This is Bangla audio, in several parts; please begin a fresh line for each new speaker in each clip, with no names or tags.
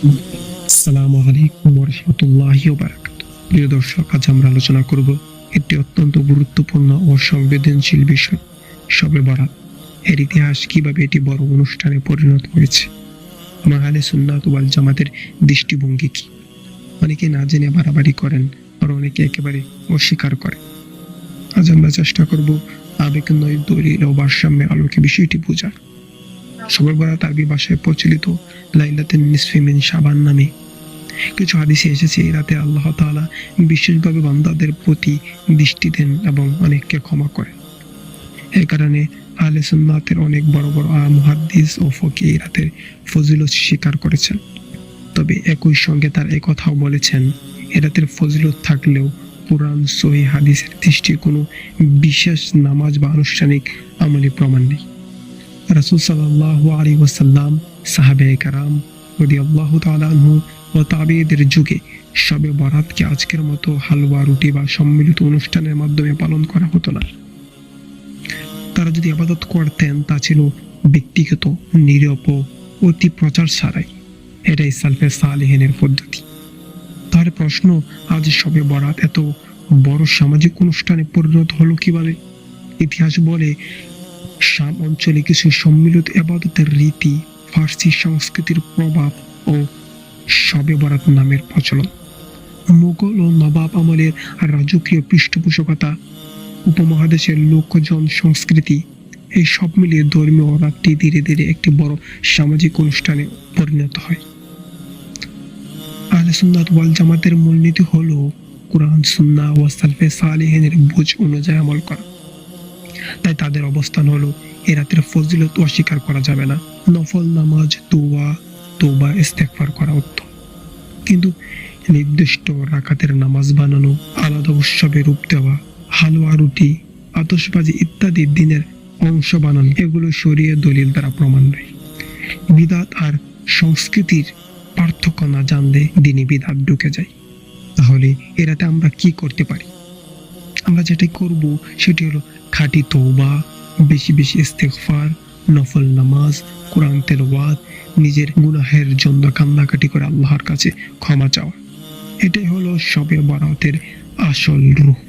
আসসালামু আলাইকুম ওয়া রাহমাতুল্লাহি ওয়া বারাকাতুহু। প্রিয় দর্শক, আজ আমরা আলোচনা করব একটি অত্যন্ত গুরুত্বপূর্ণ ও সংবেদনশীল বিষয়, শবে বরাত। এর ইতিহাস, কিভাবে এটি বড় অনুষ্ঠানে পরিণত হয়েছে, এবং আহলে সুন্নাত ওয়াল জামাতের দৃষ্টিভঙ্গি কি। অনেকে না জেনে বাড়াবাড়ি করেন, আর অনেকে একেবারে অস্বীকার করে। আজ আমরা চেষ্টা করব আবেগ নয়, দলিল ও ভারসাম্যের আলোকে বিষয়টি বোঝার। শবে বরাত আরবি ভাষায় প্রচলিত লাইলাতুন নিসফি মিন শাবান নামে। কিছু হাদিসে এসেছে এই রাতে আল্লাহ তাআলা বিশেষভাবে বান্দাদের প্রতি দৃষ্টি দেন এবং অনেককে ক্ষমা করেন। এই কারণে আহলে সুন্নাতের অনেক বড় বড় মুহাদ্দিস ও ফকিহ এই রাতের ফজিলত স্বীকার করেছেন। তবে একই সঙ্গে তার এই কথাও বলেছেন, এ রাতের ফজিলত থাকলেও কুরআন, সহিহ হাদিসের দৃষ্টির কোনো বিশেষ নামাজ বা আনুষ্ঠানিক আমলি প্রমাণ নেই। রাসূল সাল্লাল্লাহু আলাইহি ওয়াসাল্লাম, সাহাবায়ে কেরাম রাদিয়াল্লাহু তাআলা আনহু ও তাবেঈদের যুগে শবে বরাতকে আজকের মতো হালুয়া, রুটি বা সম্মিলিত অনুষ্ঠানের মাধ্যমে পালন করা হতো না। তারা যদি ইবাদত করতেন, তা ছিল ব্যক্তিগত, নীরব, অতি প্রচার ছাড়াই। এটাই সালফে সালেহিনের পদ্ধতি। তাহলে প্রশ্ন, আজ শবে বরাত এত বড় সামাজিক অনুষ্ঠানে পরিণত হলো কিভাবে? ইতিহাস বলে, শাম অঞ্চলে কিছু সম্মিলিত ইবাদতের রীতি, ফার্সি সংস্কৃতির প্রভাব ও শবে বরাত নামের প্রচলন, মুঘল ও নবাব আমলের রাজকীয় পৃষ্ঠপোষকতা, উপমহাদেশের লোকজন সংস্কৃতি, এই সব মিলিয়ে ধর্মীয় রাতটি ধীরে ধীরে একটি বড় সামাজিক অনুষ্ঠানে পরিণত হয়। আহলে সুন্নাত ওয়াল জামাতের মূলনীতি হলো কুরআন, সুন্নাহ ও সালফে সালেহিনের বুঝ অনুযায়ী আমল করা। তাই তাদের অবস্থান হলো, এ রাতের ফজিলত অস্বীকার করা যাবে না। নফল নামাজ, দোয়া, তওবা, ইস্তেগফার করা উত্তম, কিন্তু নির্দিষ্ট রাকাতের নামাজ বানানো, আলাদা উৎসবে রূপ দেওয়া, হালুয়া, রুটি, আতশবাজি ইত্যাদি দিনের অংশ বানানো, এগুলো শরীয়ত দলিল দ্বারা প্রমাণ নয়। বিদআত আর সংস্কৃতির পার্থক্য না জানলে দ্বীনি বিদআত ঢুকে যায়। তাহলে এ রাতে আমরা কি করতে পারি? আমরা যেটাই করব সেটি হলো খাঁটি তওবা, বেশি বেশি ইস্তেগফার, নফল নামাজ, কোরআন তেলাওয়াত, নিজের গুনাহের জন্য কান্নাকাটি করে আল্লাহর কাছে ক্ষমা চাওয়া। এটাই হলো শবে বরাতের আসল রূহ।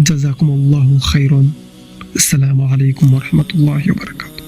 জাযাকুমুল্লাহু খাইরান। আসসালামু আলাইকুম ওয়া রাহমাতুল্লাহি ওয়া বারাকাতুহু।